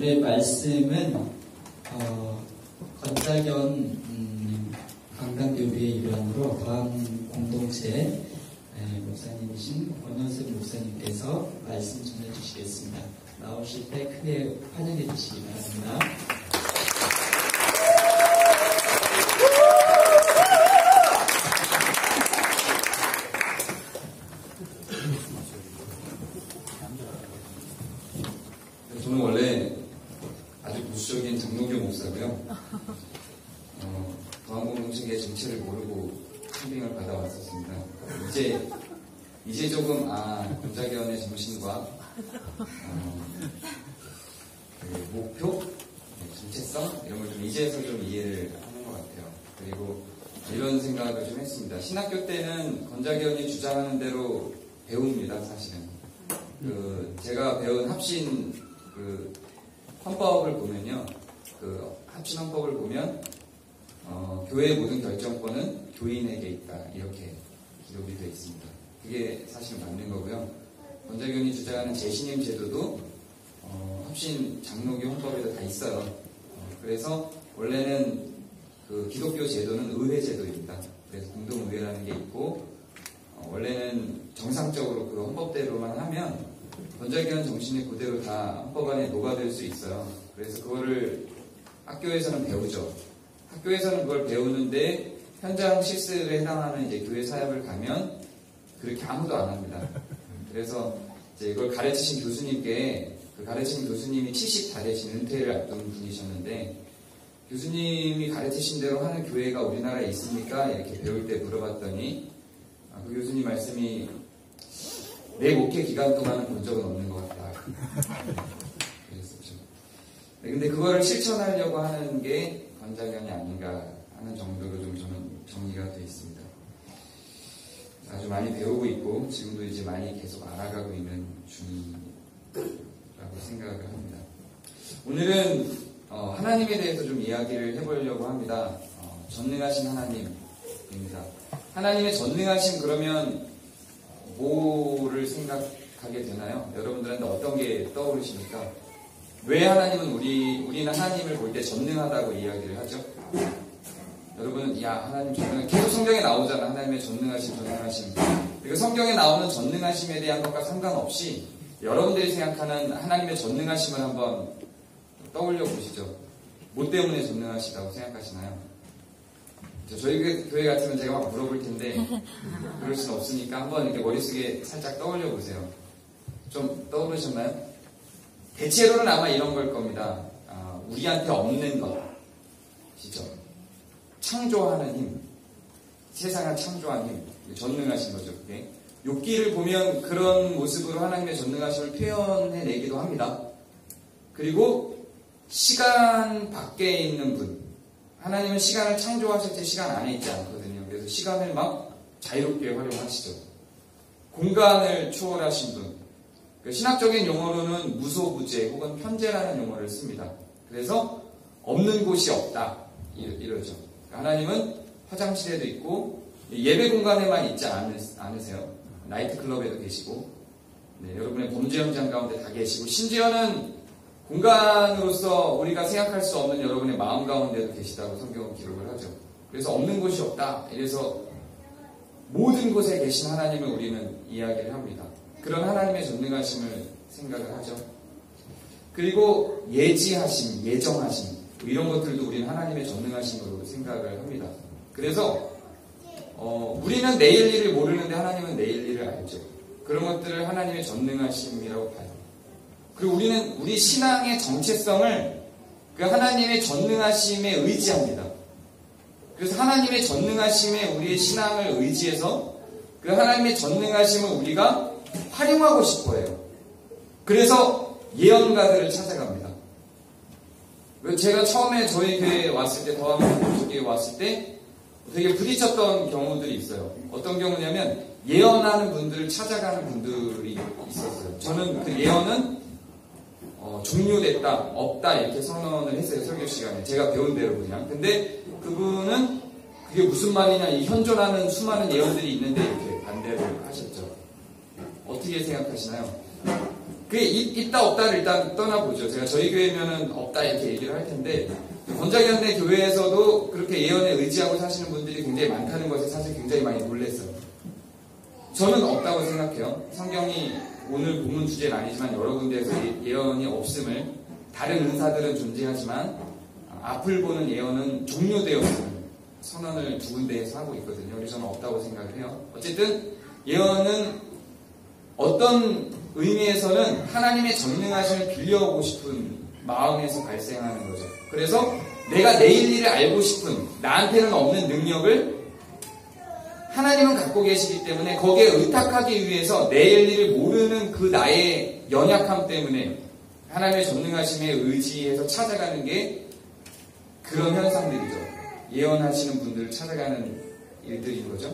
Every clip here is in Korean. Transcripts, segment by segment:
오늘의 말씀은 건자견 강당교회의 일환으로 더한 공동체 목사님이신 권현석 목사님께서 말씀 전해주시겠습니다. 나오실 때 크게 환영해 주시기 바랍니다. 저는 원래 아주 보수적인 장로교 목사고요. 더한공동체의 정체를 모르고 캠핑을 받아왔었습니다. 이제 조금 건자견의 정신과 그 목표, 정체성 이런 걸 좀 이제서 좀 이해를 하는 것 같아요. 그리고 이런 생각을 좀 했습니다. 신학교 때는 건자견이 주장하는 대로 배웁니다, 사실은. 제가 배운 합신 헌법을 보면요, 합신 헌법을 보면 교회의 모든 결정권은 교인에게 있다, 이렇게 기록이 되어 있습니다. 그게 사실 맞는 거고요. 건자견이 주장하는 재신임 제도도 합신 장로교 헌법에도 다 있어요. 그래서 원래는 기독교 제도는 의회 제도입니다. 그래서 공동의회라는 게 있고, 원래는 정상적으로 그 헌법대로만 하면 건자견 정신이 그대로 다 헌법 안에 녹아들 수 있어요. 그래서 그거를 학교에서는 배우죠. 학교에서는 그걸 배우는데 현장 실습에 해당하는 이제 교회 사역을 가면 그렇게 아무도 안 합니다. 그래서 이제 이걸 가르치신 교수님께 그 가르치신 교수님이 70 다 되신 은퇴를 앞둔 분이셨는데, 교수님이 가르치신 대로 하는 교회가 우리나라에 있습니까? 이렇게 배울 때 물어봤더니 그 교수님 말씀이 내 목회 기간 동안은 본 적은 없는 것 같다. 그랬었죠. 네, 근데 그거를 실천하려고 하는 게 건자견이 아닌가 하는 정도로 좀 저는 정리가 되어 있습니다. 아주 많이 배우고 있고 지금도 이제 많이 계속 알아가고 있는 중이라고 생각을 합니다. 오늘은 하나님에 대해서 좀 이야기를 해보려고 합니다. 전능하신 하나님입니다. 하나님의 전능하심 그러면 뭐를 생각하게 되나요? 여러분들한테 어떤 게 떠오르십니까? 왜 하나님은 우리는 하나님을 볼 때 전능하다고 이야기를 하죠? 여러분은 하나님 전능, 계속 성경에 나오잖아. 하나님의 전능하심. 그리고 성경에 나오는 전능하심에 대한 것과 상관없이 여러분들이 생각하는 하나님의 전능하심을 한번 떠올려 보시죠. 뭐 때문에 전능하시다고 생각하시나요? 저희 교회 같으면 제가 막 물어볼 텐데 그럴 수는 없으니까 한번 이렇게 머릿속에 살짝 떠올려 보세요. 좀 떠오르셨나요? 대체로는 아마 이런 걸 겁니다. 우리한테 없는 것이죠. 창조하는 힘, 세상을 창조하는 힘, 전능하신 거죠. 그게. 욥기를 보면 그런 모습으로 하나님의 전능하심을 표현해내기도 합니다. 그리고 시간 밖에 있는 분, 하나님은 시간을 창조하실 때 시간 안에 있지 않거든요. 그래서 시간을 막 자유롭게 활용하시죠. 공간을 초월하신 분, 신학적인 용어로는 무소부재 혹은 편재라는 용어를 씁니다. 그래서 없는 곳이 없다, 이러죠. 하나님은 화장실에도 있고 예배 공간에만 있지 않으세요. 나이트클럽에도 계시고, 여러분의 범죄 현장 가운데 다 계시고, 심지어는 공간으로서 우리가 생각할 수 없는 여러분의 마음 가운데도 계시다고 성경은 기록을 하죠. 그래서 없는 곳이 없다. 이래서 모든 곳에 계신 하나님을 우리는 이야기를 합니다. 그런 하나님의 전능하심을 생각을 하죠. 그리고 예지하심, 예정하심, 이런 것들도 우리는 하나님의 전능하심으로 생각을 합니다. 그래서 우리는 내일 일을 모르는데 하나님은 내일 일을 알죠. 그런 것들을 하나님의 전능하심이라고 봐요. 그리고 우리는 우리 신앙의 정체성을 그 하나님의 전능하심에 의지합니다. 그래서 하나님의 전능하심에 우리의 신앙을 의지해서 그 하나님의 전능하심을 우리가 활용하고 싶어 해요. 그래서 예언가들을 찾아갑니다. 제가 처음에 저희 교회에 왔을 때, 더한공동체에 왔을 때 되게 부딪혔던 경우들이 있어요. 어떤 경우냐면 예언하는 분들을 찾아가는 분들이 있었어요. 저는 그 예언은 종료됐다, 없다 이렇게 선언을 했어요. 설교 시간에. 제가 배운 대로 그냥. 근데 그분은 그게 무슨 말이냐, 이 현존하는 수많은 예언들이 있는데 이렇게 반대를 하셨죠. 어떻게 생각하시나요? 그게 있다 없다를 일단 떠나보죠. 제가 저희 교회면은 없다 이렇게 얘기를 할 텐데 권자견대 교회에서도 그렇게 예언에 의지하고 사시는 분들이 굉장히 많다는 것에 사실 굉장히 많이 놀랐어요. 저는 없다고 생각해요. 성경이 오늘 본문 주제는 아니지만 여러 군데에서 예언이 없음을, 다른 은사들은 존재하지만 앞을 보는 예언은 종료되었음을 선언을 두 군데에서 하고 있거든요. 그래서 저는 없다고 생각을 해요. 어쨌든 예언은 어떤 의미에서는 하나님의 전능하심을 빌려오고 싶은 마음에서 발생하는 거죠. 그래서 내가 내일 일을 알고 싶은, 나한테는 없는 능력을 하나님은 갖고 계시기 때문에 거기에 의탁하기 위해서 내일 일을 모르는 그 나의 연약함 때문에 하나님의 전능하심에 의지해서 찾아가는 게 그런 현상들이죠. 예언하시는 분들을 찾아가는 일들인 거죠.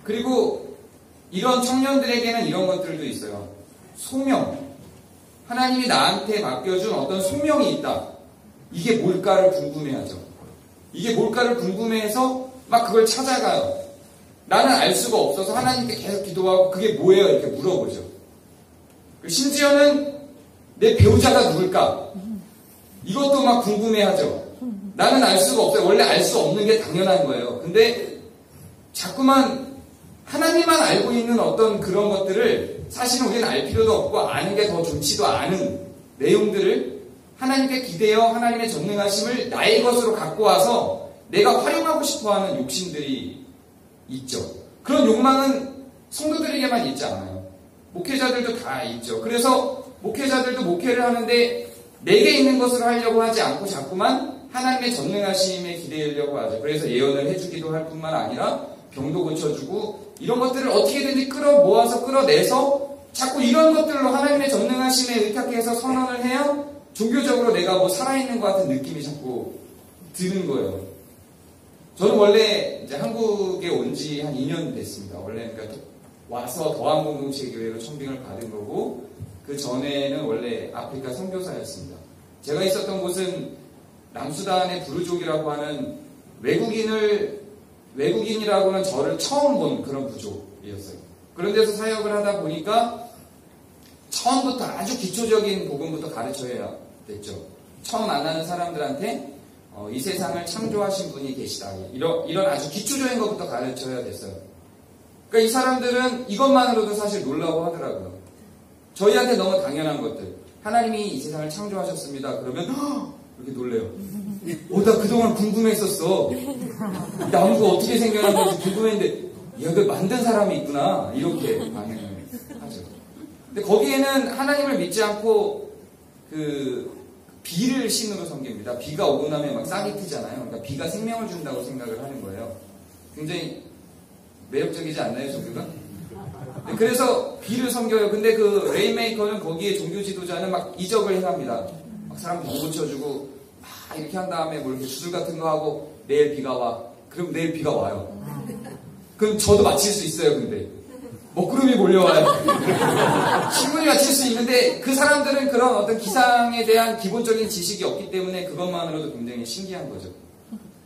그리고 이런 청년들에게는 이런 것들도 있어요. 소명. 하나님이 나한테 맡겨준 어떤 소명이 있다. 이게 뭘까를 궁금해하죠. 이게 뭘까를 궁금해해서 막 그걸 찾아가요. 나는 알 수가 없어서 하나님께 계속 기도하고 그게 뭐예요? 이렇게 물어보죠. 심지어는 내 배우자가 누굴까? 이것도 막 궁금해하죠. 나는 알 수가 없어요. 원래 알 수 없는 게 당연한 거예요. 근데 자꾸만 하나님만 알고 있는 어떤 그런 것들을 사실은 우리는 알 필요도 없고 아는 게 더 좋지도 않은 내용들을 하나님께 기대어 하나님의 전능하심을 나의 것으로 갖고 와서 내가 활용하고 싶어하는 욕심들이 있죠. 그런 욕망은 성도들에게만 있지 않아요. 목회자들도 다 있죠. 그래서 목회자들도 목회를 하는데 내게 있는 것으로 하려고 하지 않고 자꾸만 하나님의 전능하심에 기대려고 하죠. 그래서 예언을 해주기도 할 뿐만 아니라 병도 고쳐주고 이런 것들을 어떻게든지 모아서 끌어내서 자꾸 이런 것들로 하나님의 전능하심에 의탁해서 선언을 해야 종교적으로 내가 뭐 살아있는 것 같은 느낌이 자꾸 드는 거예요. 저는 원래 이제 한국에 온 지 한 2년 됐습니다. 원래 그러니까 와서 더한공동체 교회로 청빙을 받은 거고 그 전에는 원래 아프리카 선교사였습니다. 제가 있었던 곳은 남수단의 부르족이라고 하는 외국인이라고는 저를 처음 본 그런 부족이었어요. 그런 데서 사역을 하다 보니까 처음부터 아주 기초적인 복음부터 가르쳐야 됐죠. 처음 만나는 사람들한테 이 세상을 창조하신 분이 계시다. 이런 아주 기초적인 것부터 가르쳐야 됐어요. 그러니까 이 사람들은 이것만으로도 사실 놀라워 하더라고요. 저희한테 너무 당연한 것들. 하나님이 이 세상을 창조하셨습니다. 그러면 이렇게 놀래요. 나 그동안 궁금했었어. 나무가 어떻게 생겨난 건지 궁금했는데 이걸 만든 사람이 있구나. 이렇게 반응을 하죠. 근데 거기에는 하나님을 믿지 않고 비를 신으로 섬깁니다. 비가 오고 나면 막 싹이 트잖아요. 그러니까 비가 생명을 준다고 생각을 하는 거예요. 굉장히 매력적이지 않나요, 종교가? 네, 그래서 비를 섬겨요. 근데 그 레인메이커는 거기에 종교 지도자는 막 이적을 행합니다. 막 사람 병 고쳐주고 막 이렇게 한 다음에 뭐 이렇게 주술 같은 거 하고 내일 비가 와. 그럼 내일 비가 와요. 그럼 저도 맞힐 수 있어요, 근데. 먹구름이 몰려와요. 신문이 맞힐 수 있는데 그 사람들은 그런 어떤 기상에 대한 기본적인 지식이 없기 때문에 그것만으로도 굉장히 신기한 거죠.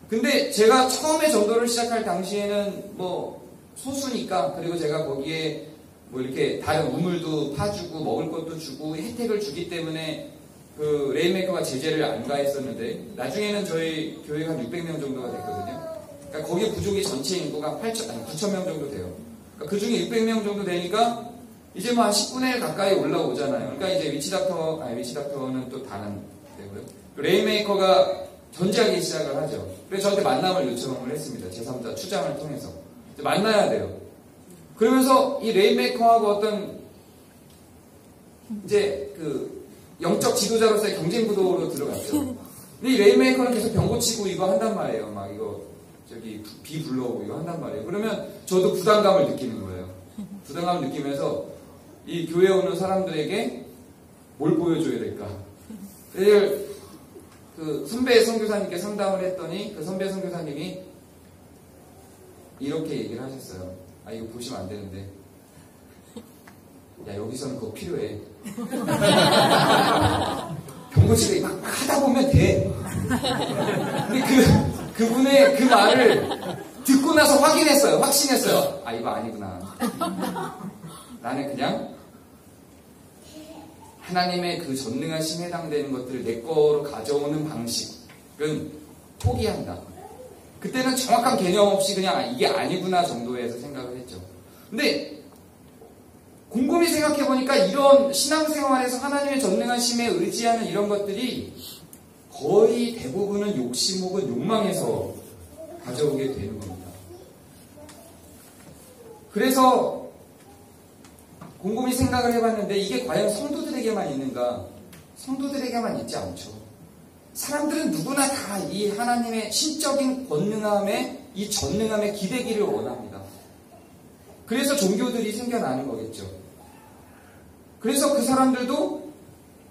근데 제가 처음에 전도를 시작할 당시에는 뭐 소수니까 그리고 제가 거기에 뭐 이렇게 다른 우물도 파주고 먹을 것도 주고 혜택을 주기 때문에 그 레인메이커가 제재를 안 가했었는데 나중에는 저희 교회가 한 600명 정도가 됐거든요. 그러니까 거기 부족이 전체 인구가 9,000명 정도 돼요. 그 중에 600명 정도 되니까 이제 뭐 한 10분의 1 가까이 올라오잖아요. 그러니까 이제 위치닥터는 또 다른 데고요. 레인메이커가 존재하기 시작을 하죠. 그래서 저한테 만남을 요청을 했습니다. 제3자 추장을 통해서. 만나야 돼요. 그러면서 이 레인메이커하고 어떤 이제 그 영적 지도자로서의 경쟁 구도로 들어갔죠. 근데 이 레인메이커는 계속 병 고치고 이거 한단 말이에요. 막 이거 비 불러오고 이거 한단 말이에요. 그러면 저도 부담감을 느끼는 거예요. 부담감을 느끼면서 이 교회에 오는 사람들에게 뭘 보여줘야 될까? 그 선배 선교사님께 상담을 했더니 그 선배 선교사님이 이렇게 얘기를 하셨어요. 이거 보시면 안 되는데. 야, 여기서는 그거 필요해. 병고치가 막 하다 보면 돼. 근데 그분의 그 말을 듣고 나서 확신했어요. 이거 아니구나. 나는 그냥 하나님의 그 전능하심에 해당되는 것들을 내 거로 가져오는 방식은 포기한다. 그때는 정확한 개념 없이 그냥 이게 아니구나 정도에서 생각을 했죠. 근데 곰곰이 생각해보니까 이런 신앙생활에서 하나님의 전능하심에 의지하는 이런 것들이 거의 대부분은 욕심 혹은 욕망에서 가져오게 되는 겁니다. 그래서 곰곰이 생각을 해봤는데 이게 과연 성도들에게만 있는가? 성도들에게만 있지 않죠. 사람들은 누구나 다 이 하나님의 신적인 권능함에 이 전능함에 기대기를 원합니다. 그래서 종교들이 생겨나는 거겠죠. 그래서 그 사람들도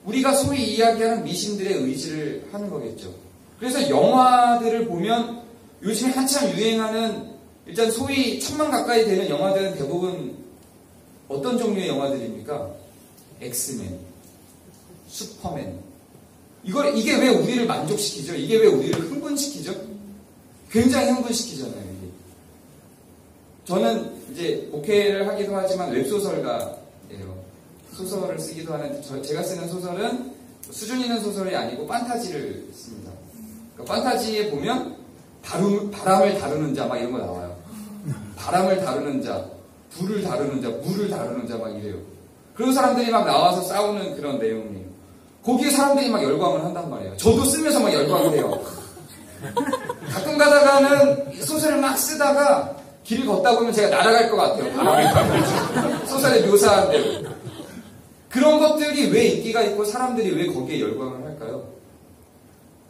우리가 소위 이야기하는 미신들의 의지를 하는 거겠죠. 그래서 영화들을 보면 요즘에 한참 유행하는 일단 소위 1000만 가까이 되는 영화들은 대부분 어떤 종류의 영화들입니까? 엑스맨, 슈퍼맨. 이게 왜 우리를 만족시키죠? 이게 왜 우리를 흥분시키죠? 굉장히 흥분시키잖아요, 이게. 저는 이제 목회를 하기도 하지만 웹소설가예요. 소설을 쓰기도 하는데, 제가 쓰는 소설은 수준 있는 소설이 아니고 판타지를 씁니다. 그러니까 판타지에 보면 바람을 다루는 자 막 이런 거 나와요. 바람을 다루는 자, 불을 다루는 자, 물을 다루는 자 막 이래요. 그런 사람들이 막 나와서 싸우는 그런 내용이에요. 거기에 사람들이 막 열광을 한단 말이에요. 저도 쓰면서 막 열광을 해요. 가끔 가다가는 소설을 막 쓰다가 길을 걷다 보면 제가 날아갈 것 같아요. 바람을 타고 소설에 묘사한 대로. 그런 것들이 왜 인기가 있고 사람들이 왜 거기에 열광을 할까요?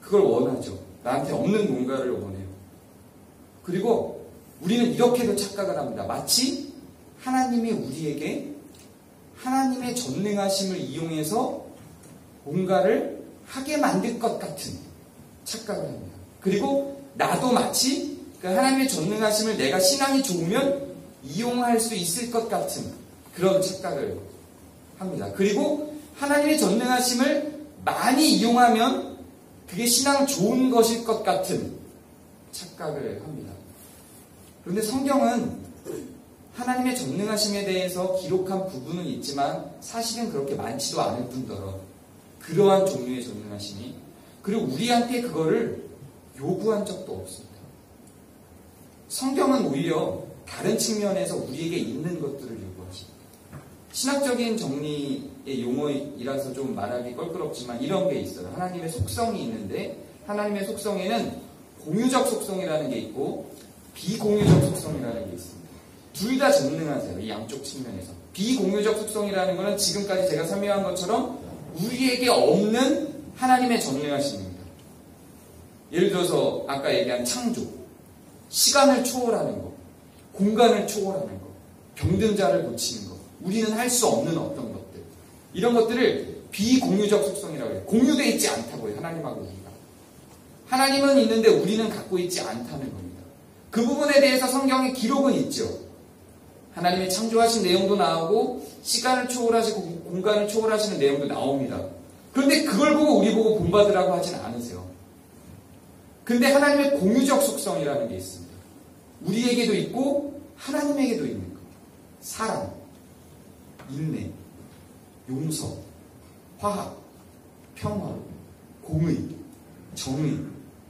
그걸 원하죠. 나한테 없는 뭔가를 원해요. 그리고 우리는 이렇게도 착각을 합니다. 마치 하나님이 우리에게 하나님의 전능하심을 이용해서 뭔가를 하게 만들 것 같은 착각을 합니다. 그리고 나도 마치 그 하나님의 전능하심을 내가 신앙이 좋으면 이용할 수 있을 것 같은 그런 착각을 합니다. 그리고 하나님의 전능하심을 많이 이용하면 그게 신앙 좋은 것일 것 같은 착각을 합니다. 그런데 성경은 하나님의 전능하심에 대해서 기록한 부분은 있지만 사실은 그렇게 많지도 않을 뿐더러 그러한 종류의 전능하심이 그리고 우리한테 그거를 요구한 적도 없습니다. 성경은 오히려 다른 측면에서 우리에게 있는 것들을 요구하십니다. 신학적인 정리의 용어이라서 좀 말하기 껄끄럽지만 이런 게 있어요. 하나님의 속성이 있는데 하나님의 속성에는 공유적 속성이라는 게 있고 비공유적 속성이라는 게 있습니다. 둘 다 전능하세요. 이 양쪽 측면에서. 비공유적 속성이라는 것은 지금까지 제가 설명한 것처럼 우리에게 없는 하나님의 전능하심입니다. 예를 들어서 아까 얘기한 창조, 시간을 초월하는 것, 공간을 초월하는 것, 병든 자를 고치는 것, 우리는 할 수 없는 어떤 것들, 이런 것들을 비공유적 속성이라고 해요. 공유되어 있지 않다고 해요. 하나님하고 우리가. 하나님은 있는데 우리는 갖고 있지 않다는 겁니다. 그 부분에 대해서 성경에 기록은 있죠. 하나님의 창조하신 내용도 나오고 시간을 초월하시고 공간을 초월하시는 내용도 나옵니다. 그런데 그걸 보고 우리 보고 본받으라고 하진 않으세요. 근데 하나님의 공유적 속성이라는 게 있습니다. 우리에게도 있고 하나님에게도 있는 것. 사랑, 인내, 용서, 화합, 평화, 공의, 정의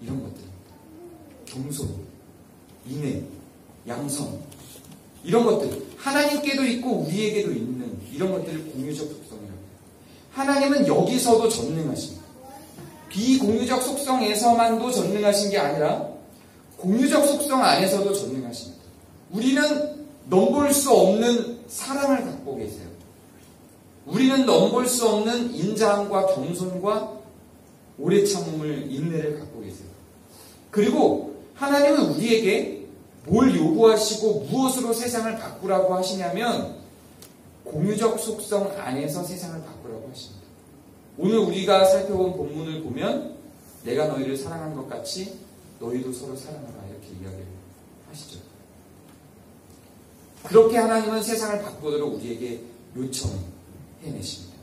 이런 것들입니다. 겸손, 인내, 양성 이런 것들 하나님께도 있고 우리에게도 있는 이런 것들을 공유적 속성이라고 해요. 하나님은 여기서도 전능하십니다. 비공유적 속성에서만도 전능하신 게 아니라 공유적 속성 안에서도 전능하십니다. 우리는 넘볼 수 없는 사랑을 갖고 계세요. 우리는 넘볼 수 없는 인자함과 겸손과 오래 참음을 인내를 갖고 계세요. 그리고 하나님은 우리에게 뭘 요구하시고 무엇으로 세상을 바꾸라고 하시냐면 공유적 속성 안에서 세상을 바꾸라고 하십니다. 오늘 우리가 살펴본 본문을 보면 내가 너희를 사랑한 것 같이 너희도 서로 사랑하라 이렇게 이야기를 하시죠. 그렇게 하나님은 세상을 바꾸도록 우리에게 요청해내십니다.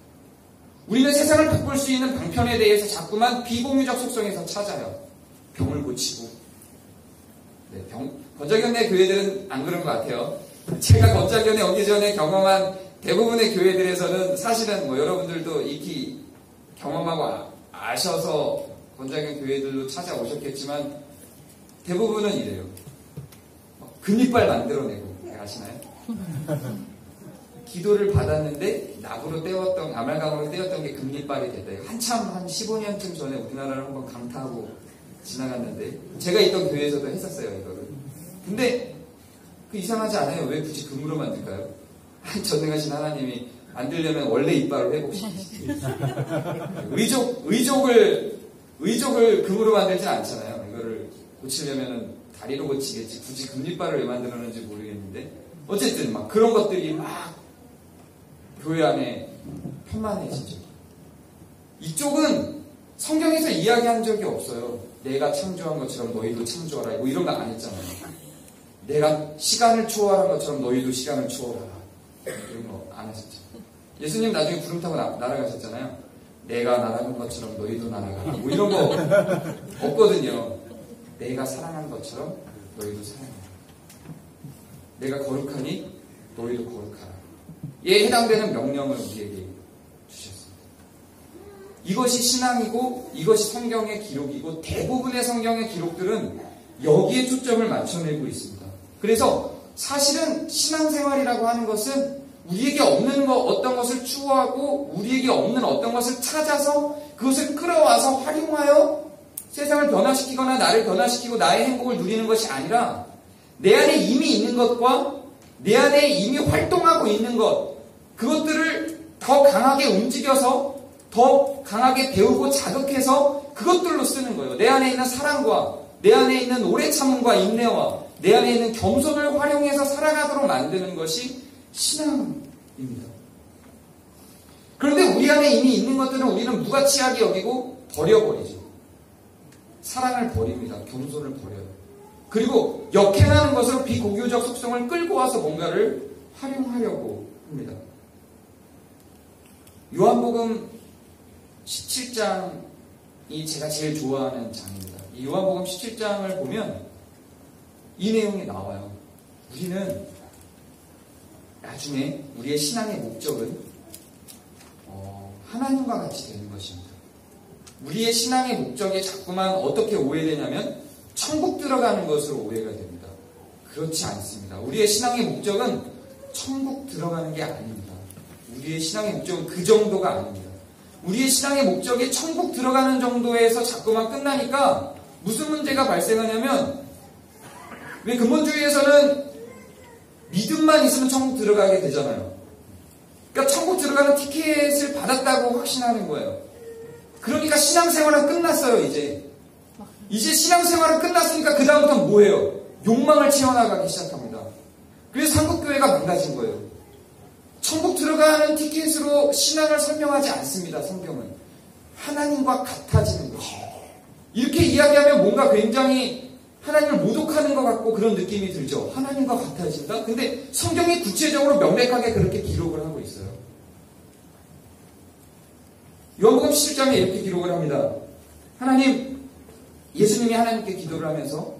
우리는 세상을 바꿀 수 있는 방편에 대해서 자꾸만 비공유적 속성에서 찾아요. 병을 고치고 건자견의 교회들은 안 그런 것 같아요. 제가 건자견에 오기 전에 경험한 대부분의 교회들에서는 사실은 뭐 여러분들도 익히 경험하고 아셔서 권장형 교회들로 찾아오셨겠지만 대부분은 이래요. 금리빨 만들어내고 아시나요? 기도를 받았는데 낙으로 떼었던 아말감으로 떼었던 게 금리빨이 됐다. 한참 한 15년쯤 전에 우리나라를 한번 강타하고 지나갔는데 제가 있던 교회에서도 했었어요 이거를. 근데 그 이상하지 않아요? 왜 굳이 금으로 만들까요? 전능하신 하나님이 만들려면 원래 이빨을 회복시키시지. 의족을 금으로 만들진 않잖아요. 이거를 고치려면 다리로 고치겠지. 굳이 금리빨을 왜 만들었는지 모르겠는데 어쨌든 막 그런 것들이 막 교회 안에 편만해지죠. 이쪽은 성경에서 이야기한 적이 없어요. 내가 창조한 것처럼 너희도 창조하라. 뭐 이런 거 안 했잖아요. 내가 시간을 초월한 것처럼 너희도 시간을 초월하라. 이런 거 안 하셨죠. 예수님 나중에 구름 타고 날아가셨잖아요. 내가 날아간 것처럼 너희도 날아가라. 뭐 이런 거 없거든요. 내가 사랑한 것처럼 너희도 사랑하라. 내가 거룩하니 너희도 거룩하라. 이에 해당되는 명령을 우리에게 주셨습니다. 이것이 신앙이고 이것이 성경의 기록이고 대부분의 성경의 기록들은 여기에 초점을 맞춰내고 있습니다. 그래서 사실은 신앙생활이라고 하는 것은 우리에게 없는 어떤 것을 추구하고 우리에게 없는 어떤 것을 찾아서 그것을 끌어와서 활용하여 세상을 변화시키거나 나를 변화시키고 나의 행복을 누리는 것이 아니라 내 안에 이미 있는 것과 내 안에 이미 활동하고 있는 것 그것들을 더 강하게 움직여서 더 강하게 배우고 자극해서 그것들로 쓰는 거예요. 내 안에 있는 사랑과 내 안에 있는 오래 참음과 인내와 내 안에 있는 겸손을 활용해서 살아가도록 만드는 것이 신앙입니다. 그런데 우리 안에 이미 있는 것들은 우리는 무가치하게 여기고 버려버리죠. 사랑을 버립니다. 겸손을 버려요. 그리고 역행하는 것으로 비고교적 속성을 끌고 와서 뭔가를 활용하려고 합니다. 요한복음 17장이 제가 제일 좋아하는 장입니다. 이 요한복음 17장을 보면 이 내용이 나와요. 우리는 나중에 우리의 신앙의 목적은 하나님과 같이 되는 것입니다. 우리의 신앙의 목적이 자꾸만 어떻게 오해되냐면 천국 들어가는 것으로 오해가 됩니다. 그렇지 않습니다. 우리의 신앙의 목적은 천국 들어가는 게 아닙니다. 우리의 신앙의 목적은 그 정도가 아닙니다. 우리의 신앙의 목적이 천국 들어가는 정도에서 자꾸만 끝나니까 무슨 문제가 발생하냐면 왜 근본주의에서는 믿음만 있으면 천국 들어가게 되잖아요. 그러니까 천국 들어가는 티켓을 받았다고 확신하는 거예요. 그러니까 신앙생활은 끝났어요. 이제 신앙생활은 끝났으니까 그 다음부터는 뭐예요? 욕망을 채워나가기 시작합니다. 그래서 한국교회가 망가진 거예요. 천국 들어가는 티켓으로 신앙을 설명하지 않습니다. 성경은 하나님과 같아지는 것입니다. 이렇게 이야기하면 뭔가 굉장히 하나님을 모독하는 것 같고 그런 느낌이 들죠. 하나님과 같아진다? 근데 성경이 구체적으로 명백하게 그렇게 기록을 하고 있어요. 요한복음 17장에 이렇게 기록을 합니다. 예수님이 하나님께 기도를 하면서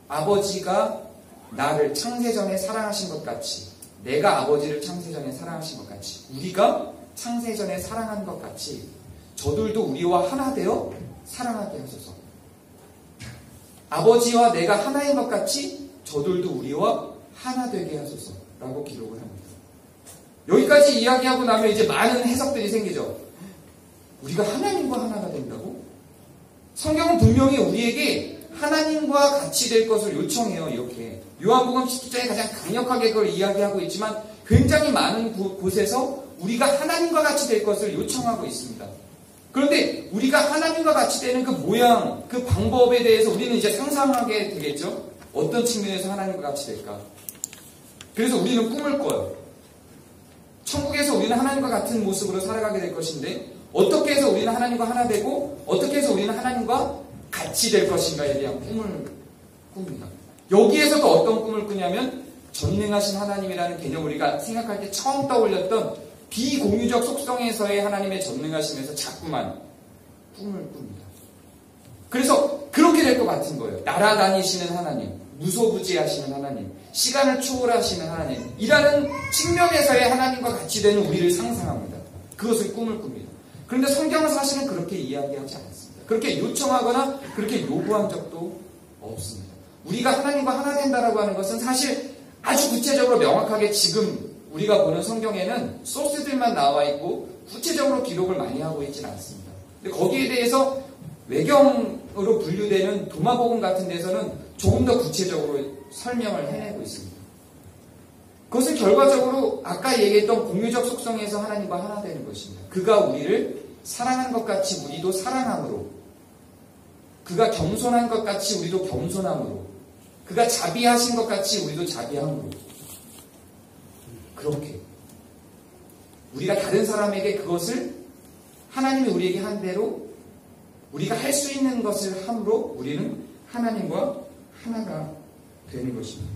아버지가 나를 창세전에 사랑하신 것 같이 내가 아버지를 창세전에 사랑하신 것 같이 우리가 창세전에 사랑한 것 같이 저들도 우리와 하나 되어 사랑하게 하소서. 아버지와 내가 하나인 것 같이 저들도 우리와 하나 되게 하소서 라고 기록을 합니다. 여기까지 이야기하고 나면 이제 많은 해석들이 생기죠. 우리가 하나님과 하나가 된다고? 성경은 분명히 우리에게 하나님과 같이 될 것을 요청해요. 이렇게 요한복음 17장에 가장 강력하게 그걸 이야기하고 있지만 굉장히 많은 곳에서 우리가 하나님과 같이 될 것을 요청하고 있습니다. 그런데 우리가 하나님과 같이 되는 그 모양, 그 방법에 대해서 우리는 이제 상상하게 되겠죠. 어떤 측면에서 하나님과 같이 될까? 그래서 우리는 꿈을 꿔요. 천국에서 우리는 하나님과 같은 모습으로 살아가게 될 것인데 어떻게 해서 우리는 하나님과 하나 되고 어떻게 해서 우리는 하나님과 같이 될 것인가에 대한 꿈을 꿉니다. 여기에서도 어떤 꿈을 꾸냐면 전능하신 하나님이라는 개념을 우리가 생각할 때 처음 떠올렸던 비공유적 속성에서의 하나님의 전능하심에서 자꾸만 꿈을 꿉니다. 그래서 그렇게 될 것 같은 거예요. 날아다니시는 하나님, 무소부지하시는 하나님, 시간을 초월하시는 하나님이라는 측면에서의 하나님과 같이 되는 우리를 상상합니다. 그것을 꿈을 꿉니다. 그런데 성경은 사실은 그렇게 이야기하지 않습니다. 그렇게 요청하거나 그렇게 요구한 적도 없습니다. 우리가 하나님과 하나 된다라고 하는 것은 사실 아주 구체적으로 명확하게 지금 우리가 보는 성경에는 소스들만 나와 있고 구체적으로 기록을 많이 하고 있지는 않습니다. 근데 거기에 대해서 외경으로 분류되는 도마복음 같은 데서는 조금 더 구체적으로 설명을 해내고 있습니다. 그것은 결과적으로 아까 얘기했던 공유적 속성에서 하나님과 하나 되는 것입니다. 그가 우리를 사랑한 것 같이 우리도 사랑함으로, 그가 겸손한 것 같이 우리도 겸손함으로, 그가 자비하신 것 같이 우리도 자비함으로, 그렇게 우리가 다른 사람에게 그것을 하나님이 우리에게 한 대로 우리가 할 수 있는 것을 함으로 우리는 하나님과 하나가 되는 것입니다.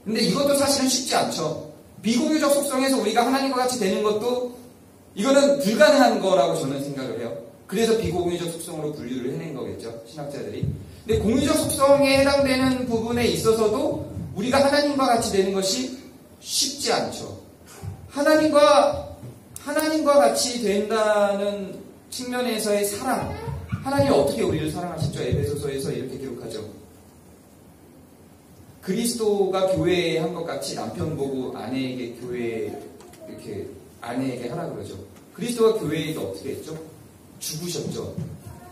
근데 이것도 사실은 쉽지 않죠. 비공유적 속성에서 우리가 하나님과 같이 되는 것도 이거는 불가능한 거라고 저는 생각을 해요. 그래서 비공유적 속성으로 분류를 해낸 거겠죠, 신학자들이. 근데 공유적 속성에 해당되는 부분에 있어서도 우리가 하나님과 같이 되는 것이 쉽지 않죠. 하나님과 같이 된다는 측면에서의 사랑, 하나님이 어떻게 우리를 사랑하시죠? 에베소서에서 이렇게 기록하죠. 그리스도가 교회에 한 것 같이 남편 보고 아내에게 이렇게 아내에게 하라 그러죠. 그리스도가 교회에도 어떻게 했죠? 죽으셨죠.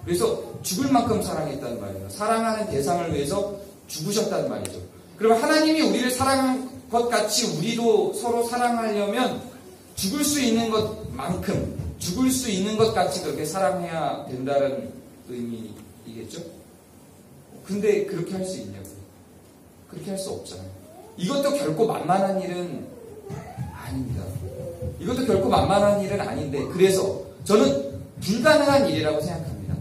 그래서 죽을 만큼 사랑했다는 말이에요. 사랑하는 대상을 위해서 죽으셨다는 말이죠. 그러면 하나님이 우리를 사랑한 것 같이 우리도 서로 사랑하려면 죽을 수 있는 것만큼, 죽을 수 있는 것 같이 그렇게 사랑해야 된다는 의미이겠죠? 근데 그렇게 할 수 있냐고요? 그렇게 할 수 없잖아요. 이것도 결코 만만한 일은 아닙니다. 이것도 결코 만만한 일은 아닌데, 그래서 저는 불가능한 일이라고 생각합니다.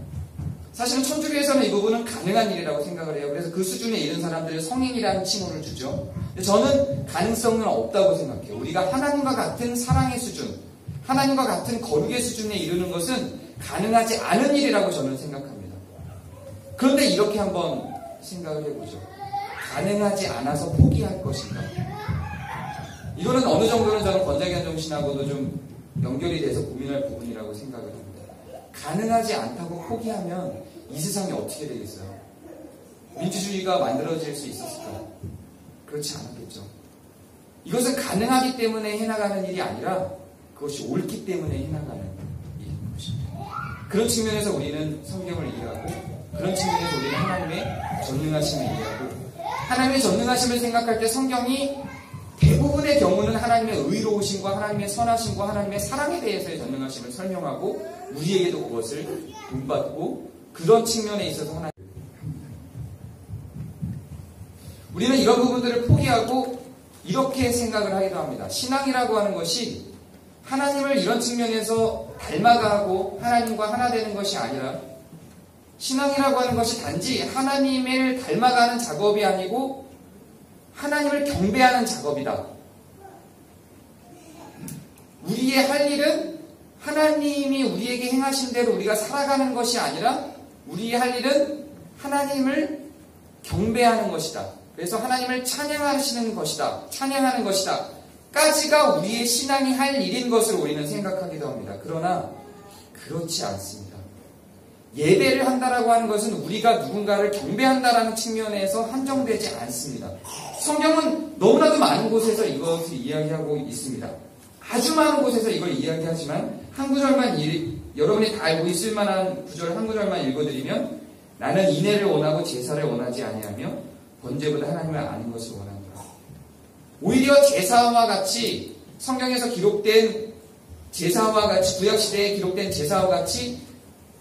사실은 천주교에서는 이 부분은 가능한 일이라고 생각을 해요. 그래서 그 수준에 이른 사람들을 성인이라는 칭호를 주죠. 근데 저는 가능성은 없다고 생각해요. 우리가 하나님과 같은 사랑의 수준, 하나님과 같은 거룩의 수준에 이르는 것은 가능하지 않은 일이라고 저는 생각합니다. 그런데 이렇게 한번 생각을 해보죠. 가능하지 않아서 포기할 것인가? 이거는 어느 정도는 저는 권자견 정신하고도 좀 연결이 돼서 고민할 부분이라고 생각을 합니다. 가능하지 않다고 포기하면 이 세상이 어떻게 되겠어요? 민주주의가 만들어질 수 있었을까요? 그렇지 않았겠죠. 이것은 가능하기 때문에 해나가는 일이 아니라 그것이 옳기 때문에 해나가는 일인 것입니다. 그런 측면에서 우리는 성경을 이해하고, 그런 측면에서 우리는 하나님의 전능하심을 이해하고, 하나님의 전능하심을 생각할 때 성경이 대부분의 경우는 하나님의 의로우심과 하나님의 선하심과 하나님의 사랑에 대해서의 전능하심을 설명하고 우리에게도 그것을 본받고 그런 측면에 있어서 하나님 우리는 이런 부분들을 포기하고 이렇게 생각을 하기도 합니다. 신앙이라고 하는 것이 하나님을 이런 측면에서 닮아가고 하나님과 하나 되는 것이 아니라, 신앙이라고 하는 것이 단지 하나님을 닮아가는 작업이 아니고 하나님을 경배하는 작업이다. 우리의 할 일은 하나님이 우리에게 행하신 대로 우리가 살아가는 것이 아니라 우리의 할 일은 하나님을 경배하는 것이다. 그래서 하나님을 찬양하시는 것이다. 찬양하는 것이다. 까지가 우리의 신앙이 할 일인 것을 우리는 생각하기도 합니다. 그러나 그렇지 않습니다. 예배를 한다라고 하는 것은 우리가 누군가를 경배한다라는 측면에서 한정되지 않습니다. 성경은 너무나도 많은 곳에서 이것을 이야기하고 있습니다. 아주 많은 곳에서 이걸 이야기하지만 한 구절만 여러분이 다 알고 있을 만한 구절 한 구절만 읽어드리면, 나는 인애를 원하고 제사를 원하지 아니하며 번제보다 하나님을 아는 것을 원한다. 오히려 제사와 같이 성경에서 기록된 제사와 같이, 구약시대에 기록된 제사와 같이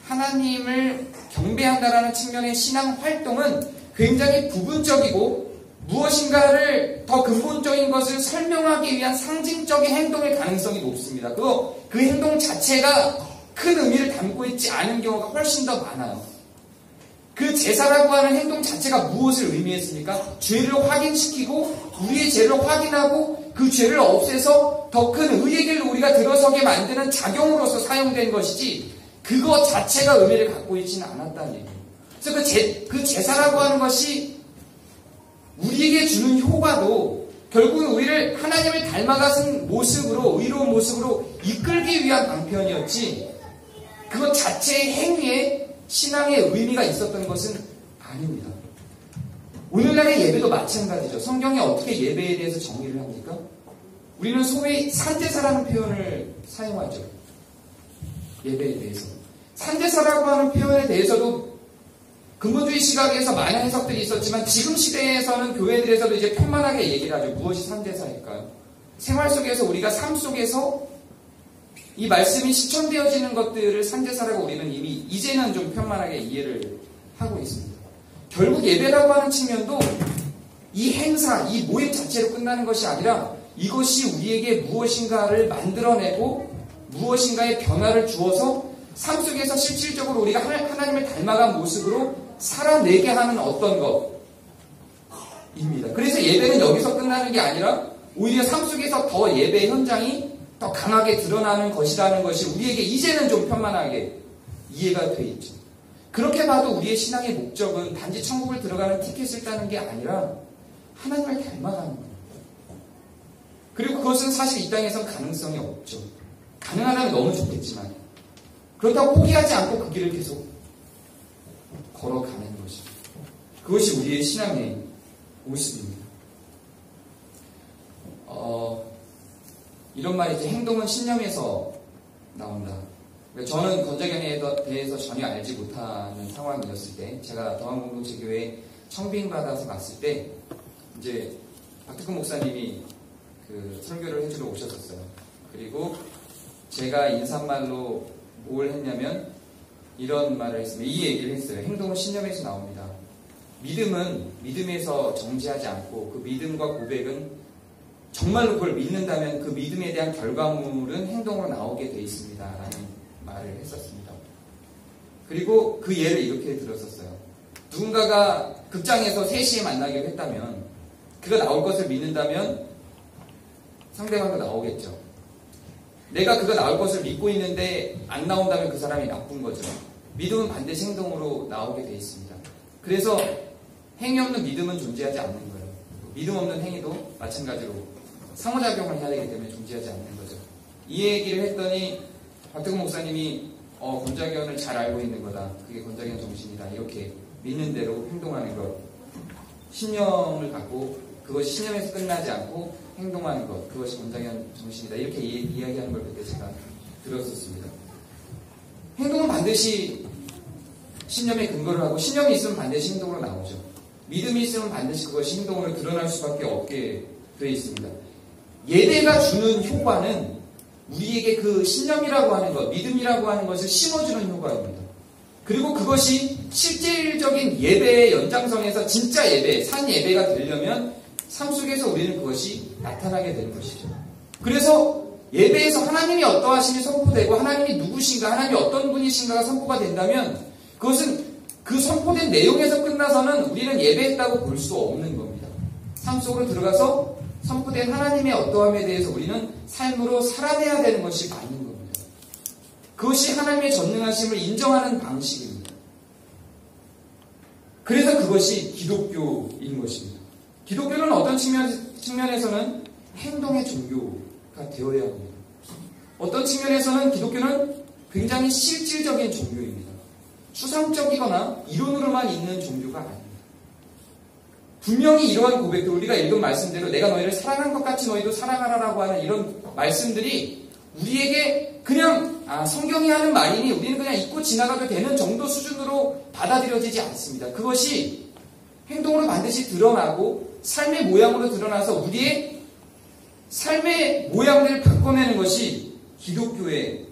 하나님을 경배한다라는 측면의 신앙 활동은 굉장히 부분적이고 무엇인가를 더 근본적인 것을 설명하기 위한 상징적인 행동의 가능성이 높습니다. 그 행동 자체가 큰 의미를 담고 있지 않은 경우가 훨씬 더 많아요. 그 제사라고 하는 행동 자체가 무엇을 의미했습니까? 죄를 확인시키고 우리의 죄를 확인하고 그 죄를 없애서 더 큰 의의 길로 우리가 들어서게 만드는 작용으로서 사용된 것이지, 그거 자체가 의미를 갖고 있지는 않았다는 얘기예요. 그래서 그 제사라고 하는 것이 우리에게 주는 효과도 결국은 우리를 하나님을 닮아가는 모습으로, 의로운 모습으로 이끌기 위한 방편이었지, 그것 자체의 행위에 신앙의 의미가 있었던 것은 아닙니다. 오늘날의 예배도 마찬가지죠. 성경이 어떻게 예배에 대해서 정의를 합니까? 우리는 소위 산제사라는 표현을 사용하죠. 예배에 대해서. 산제사라고 하는 표현에 대해서도 근본주의 시각에서 많은 해석들이 있었지만 지금 시대에서는 교회들에서도 이제 편만하게 얘기를 하죠. 무엇이 산제사일까요? 생활 속에서 우리가 삶 속에서 이 말씀이 실천되어지는 것들을 산제사라고 우리는 이미 이제는 좀 편만하게 이해를 하고 있습니다. 결국 예배라고 하는 측면도 이 행사, 이 모임 자체로 끝나는 것이 아니라 이것이 우리에게 무엇인가를 만들어내고 무엇인가의 변화를 주어서 삶 속에서 실질적으로 우리가 하나님을 닮아간 모습으로 살아내게 하는 어떤 것입니다. 그래서 예배는 여기서 끝나는 게 아니라 오히려 삶 속에서 더 예배 현장이 더 강하게 드러나는 것이라는 것이 우리에게 이제는 좀 편만하게 이해가 돼 있죠. 그렇게 봐도 우리의 신앙의 목적은 단지 천국을 들어가는 티켓을 따는 게 아니라 하나님을 닮아가는 겁니다. 그리고 그것은 사실 이 땅에서는 가능성이 없죠. 가능하다면 너무 좋겠지만 그렇다고 포기하지 않고 그 길을 계속 걸어가는 것입니다. 그것이 우리의 신앙의 모습입니다. 이런 말이 이제 행동은 신념에서 나온다. 저는 건자경에 대해서 전혀 알지 못하는 상황이었을 때, 제가 더한공동체교회에 청빙받아서 갔을 때, 이제 박특근 목사님이 그 설교를 해주러 오셨었어요. 그리고 제가 인사말로 뭘 했냐면 이런 말을 했습니다. 이 얘기를 했어요. 행동은 신념에서 나옵니다. 믿음은 믿음에서 정지하지 않고 그 믿음과 고백은 정말로 그걸 믿는다면 그 믿음에 대한 결과물은 행동으로 나오게 돼 있습니다. 라는 말을 했었습니다. 그리고 그 예를 이렇게 들었었어요. 누군가가 극장에서 3시에 만나기로 했다면 그가 나올 것을 믿는다면 상대방도 나오겠죠. 내가 그가 나올 것을 믿고 있는데 안 나온다면 그 사람이 나쁜 거죠. 믿음은 반드시 행동으로 나오게 돼 있습니다. 그래서 행위 없는 믿음은 존재하지 않는 거예요. 믿음 없는 행위도 마찬가지로 상호작용을 해야 되기 때문에 존재하지 않는 거죠. 이 얘기를 했더니 박태근 목사님이 건자견을 잘 알고 있는 거다. 그게 건자견 정신이다. 이렇게 믿는 대로 행동하는 것. 신념을 갖고 그것이 신념에서 끝나지 않고 행동하는 것. 그것이 건자견 정신이다. 이렇게 이야기하는 걸 그때 제가 들었었습니다. 행동은 반드시 신념에 근거를 하고 신념이 있으면 반드시 행동으로 나오죠. 믿음이 있으면 반드시 그것이 행동으로 드러날 수밖에 없게 되어 있습니다. 예배가 주는 효과는 우리에게 그 신념이라고 하는 것, 믿음이라고 하는 것을 심어주는 효과입니다. 그리고 그것이 실질적인 예배의 연장선에서 진짜 예배, 산 예배가 되려면 삶 속에서 우리는 그것이 나타나게 되는 것이죠. 그래서 예배에서 하나님이 어떠하심이 선포되고 하나님이 누구신가, 하나님이 어떤 분이신가가 선포가 된다면 그것은 그 선포된 내용에서 끝나서는 우리는 예배했다고 볼 수 없는 겁니다. 삶 속으로 들어가서 선포된 하나님의 어떠함에 대해서 우리는 삶으로 살아내야 되는 것이 맞는 겁니다. 그것이 하나님의 전능하심을 인정하는 방식입니다. 그래서 그것이 기독교인 것입니다. 기독교는 어떤 측면에서는 행동의 종교가 되어야 합니다. 어떤 측면에서는 기독교는 굉장히 실질적인 종교입니다. 추상적이거나 이론으로만 있는 종교가 아닙니다. 분명히 이러한 고백들, 우리가 읽은 말씀대로 내가 너희를 사랑한 것 같이 너희도 사랑하라라고 하는 이런 말씀들이 우리에게 그냥 성경이 하는 말이니 우리는 그냥 잊고 지나가도 되는 정도 수준으로 받아들여지지 않습니다. 그것이 행동으로 반드시 드러나고 삶의 모양으로 드러나서 우리의 삶의 모양들을 바꿔내는 것이 기독교의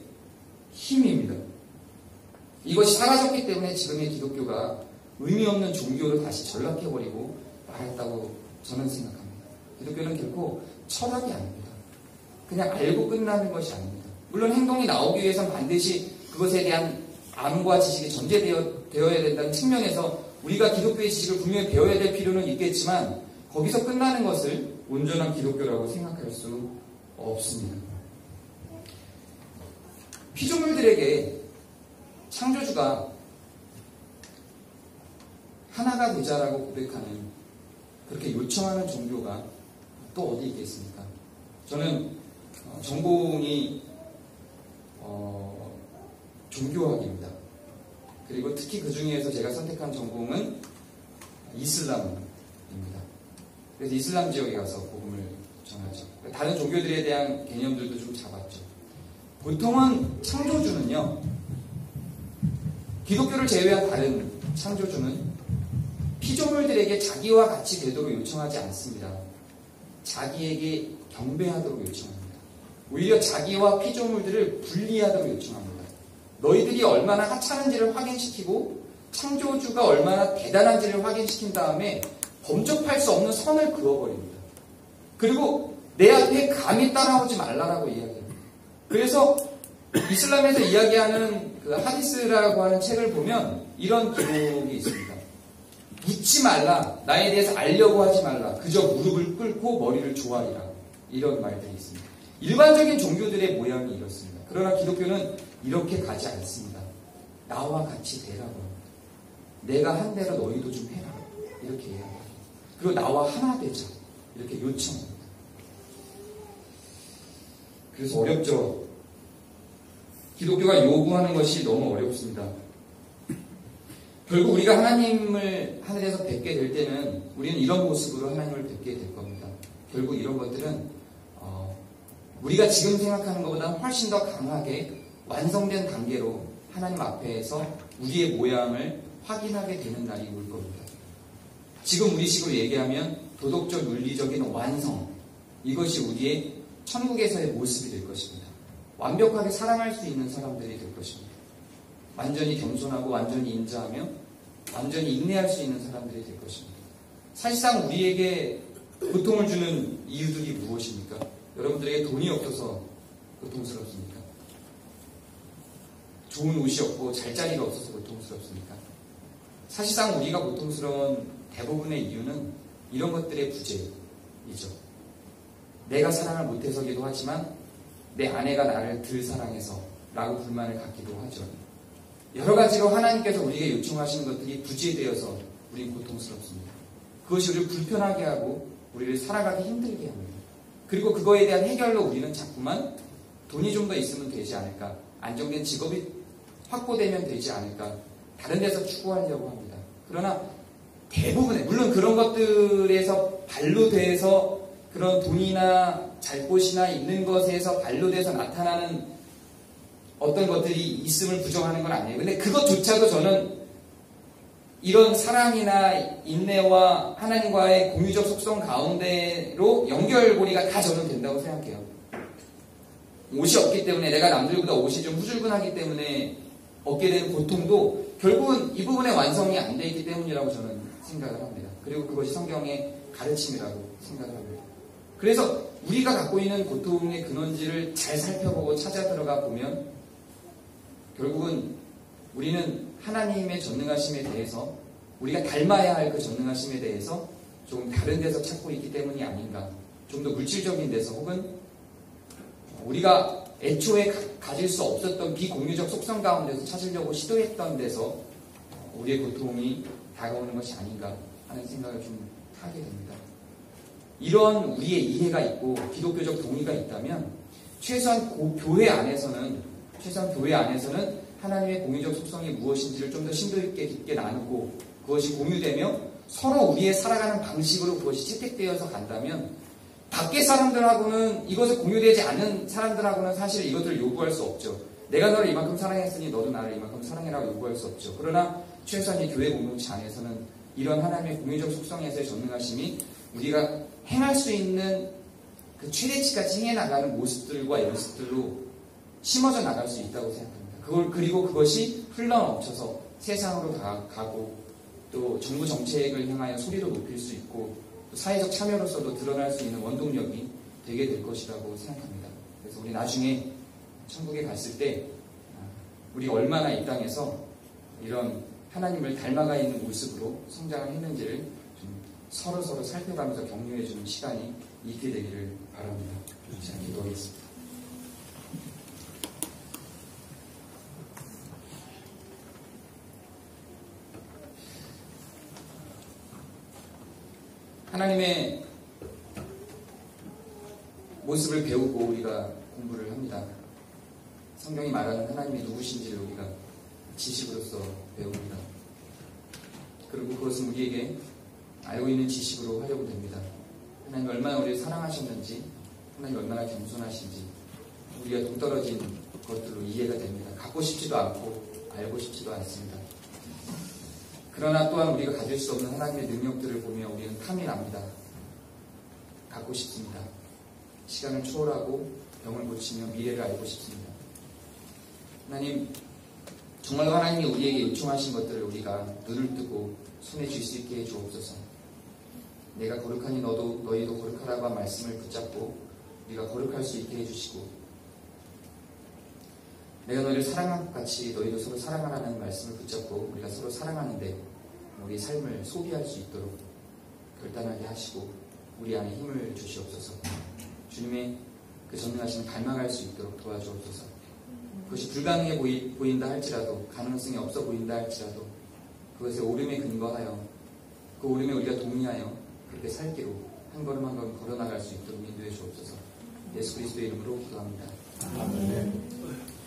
힘입니다. 이것이 사라졌기 때문에 지금의 기독교가 의미 없는 종교로 다시 전락해버리고 말았다고 저는 생각합니다. 기독교는 결코 철학이 아닙니다. 그냥 알고 끝나는 것이 아닙니다. 물론 행동이 나오기 위해서는 반드시 그것에 대한 암과 지식이 전제되어야 된다는 측면에서 우리가 기독교의 지식을 분명히 배워야 될 필요는 있겠지만 거기서 끝나는 것을 온전한 기독교라고 생각할 수 없습니다. 피조물들에게 창조주가 하나가 되자라고 고백하는, 그렇게 요청하는 종교가 또 어디 있겠습니까? 저는 전공이 종교학입니다. 그리고 특히 그 중에서 제가 선택한 전공은 이슬람입니다. 그래서 이슬람 지역에 가서 복음을 전하죠. 다른 종교들에 대한 개념들도 좀 잡았죠. 보통은 창조주는요, 기독교를 제외한 다른 창조주는 피조물들에게 자기와 같이 되도록 요청하지 않습니다. 자기에게 경배하도록 요청합니다. 오히려 자기와 피조물들을 분리하도록 요청합니다. 너희들이 얼마나 하찮은지를 확인시키고 창조주가 얼마나 대단한지를 확인시킨 다음에 범접할 수 없는 선을 그어버립니다. 그리고 내 앞에 감히 따라오지 말라라고 이야기합니다. 그래서 이슬람에서 이야기하는 그 하디스라고 하는 책을 보면 이런 기록이 있습니다. 묻지 말라, 나에 대해서 알려고 하지 말라, 그저 무릎을 꿇고 머리를 조아리라, 이런 말들이 있습니다. 일반적인 종교들의 모양이 이렇습니다. 그러나 기독교는 이렇게 가지 않습니다. 나와 같이 되라고 합니다. 내가 한 대로 너희도 좀 해라, 이렇게 이야기합니다. 그리고 나와 하나 되자, 이렇게 요청합니다. 그래서 어렵죠. 기독교가 요구하는 것이 너무 어렵습니다. 결국 우리가 하나님을 하늘에서 뵙게 될 때는 우리는 이런 모습으로 하나님을 뵙게 될 겁니다. 결국 이런 것들은 우리가 지금 생각하는 것보다 훨씬 더 강하게 완성된 단계로 하나님 앞에서 우리의 모양을 확인하게 되는 날이 올 겁니다. 지금 우리식으로 얘기하면 도덕적 윤리적인 완성, 이것이 우리의 천국에서의 모습이 될 것입니다. 완벽하게 사랑할 수 있는 사람들이 될 것입니다. 완전히 겸손하고 완전히 인자하며 완전히 인내할 수 있는 사람들이 될 것입니다. 사실상 우리에게 고통을 주는 이유들이 무엇입니까? 여러분들에게 돈이 없어서 고통스럽습니까? 좋은 옷이 없고 잘자리가 없어서 고통스럽습니까? 사실상 우리가 고통스러운 대부분의 이유는 이런 것들의 부재이죠. 내가 사랑을 못해서기도 하지만 내 아내가 나를 덜 사랑해서 라고 불만을 갖기도 하죠. 여러 가지로 하나님께서 우리에게 요청하시는 것들이 부재되어서 우리는 고통스럽습니다. 그것이 우리를 불편하게 하고 우리를 살아가기 힘들게 합니다. 그리고 그거에 대한 해결로 우리는 자꾸만 돈이 좀 더 있으면 되지 않을까, 안정된 직업이 확보되면 되지 않을까, 다른 데서 추구하려고 합니다. 그러나 대부분의, 물론 그런 것들에서 반로돼서 그런 돈이나 잘 곳이나 있는 것에서 반로돼서 나타나는 어떤 것들이 있음을 부정하는 건 아니에요. 근데 그것조차도 저는 이런 사랑이나 인내와 하나님과의 공유적 속성 가운데로 연결고리가 다 저는 된다고 생각해요. 옷이 없기 때문에, 내가 남들보다 옷이 좀 후줄근하기 때문에 얻게 된 고통도 결국은 이 부분의 완성이 안 돼 있기 때문이라고 저는 생각을 합니다. 그리고 그것이 성경의 가르침이라고 생각을 합니다. 그래서 우리가 갖고 있는 고통의 근원지를 잘 살펴보고 찾아 들어가 보면 결국은 우리는 하나님의 전능하심에 대해서, 우리가 닮아야 할 그 전능하심에 대해서 조금 다른 데서 찾고 있기 때문이 아닌가, 좀 더 물질적인 데서, 혹은 우리가 애초에 가질 수 없었던 비공유적 속성 가운데서 찾으려고 시도했던 데서 우리의 고통이 다가오는 것이 아닌가 하는 생각을 좀 하게 됩니다. 이런 우리의 이해가 있고 기독교적 동의가 있다면 최소한 교회 안에서는 하나님의 공유적 속성이 무엇인지를 좀 더 심도 있게 깊게 나누고 그것이 공유되며 서로 우리의 살아가는 방식으로 그것이 채택되어서 간다면 밖의 사람들하고는, 이것을 공유되지 않는 사람들하고는 사실 이것들을 요구할 수 없죠. 내가 너를 이만큼 사랑했으니 너도 나를 이만큼 사랑해라고 요구할 수 없죠. 그러나 최소한 이 교회 공동체 안에서는 이런 하나님의 공유적 속성에서의 전능하심이 우리가 행할 수 있는 그 최대치까지 행해 나가는 모습들과 연습들로 심어져 나갈 수 있다고 생각합니다. 그리고 그것이 흘러넘쳐서 세상으로 가고 또 정부 정책을 향하여 소리도 높일 수 있고 또 사회적 참여로서도 드러날 수 있는 원동력이 되게 될 것이라고 생각합니다. 그래서 우리 나중에 천국에 갔을 때 우리 얼마나 이 땅에서 이런 하나님을 닮아가 있는 모습으로 성장을 했는지를 좀 서로 살펴가면서 격려해주는 시간이 있게 되기를 바랍니다. 자, 기도하겠습니다. 하나님의 모습을 배우고 우리가 공부를 합니다. 성경이 말하는 하나님이 누구신지를 우리가 지식으로서 배웁니다. 그리고 그것은 우리에게 알고 있는 지식으로 하려고 됩니다. 하나님 얼마나 우리를 사랑하셨는지, 하나님 얼마나 겸손하신지 우리가 동떨어진 것들로 이해가 됩니다. 갖고 싶지도 않고 알고 싶지도 않습니다. 그러나 또한 우리가 가질 수 없는 하나님의 능력들을 보며 우리는 탐이 납니다. 갖고 싶습니다. 시간을 초월하고 병을 고치며 미래를 알고 싶습니다. 하나님, 정말로 하나님이 우리에게 요청하신 것들을 우리가 눈을 뜨고 손에 쥘 수 있게 해주옵소서. 내가 거룩하니 너희도 거룩하라고 한 말씀을 붙잡고 우리가 거룩할 수 있게 해주시고, 내가 너희를 사랑한 것 같이 너희도 서로 사랑하라는 말씀을 붙잡고 우리가 서로 사랑하는데 우리의 삶을 소비할 수 있도록 결단하게 하시고 우리 안에 힘을 주시옵소서. 주님의 그 전능하심을 갈망할 수 있도록 도와주옵소서. 그것이 불가능해 보인다 할지라도, 가능성이 없어 보인다 할지라도 그것에 오름에 근거하여 그 오름에 우리가 동의하여 그렇게 살기로 한 걸음 한 걸음 걸어나갈 수 있도록 인도해 주옵소서. 예수 그리스도의 이름으로 기도합니다. 아멘.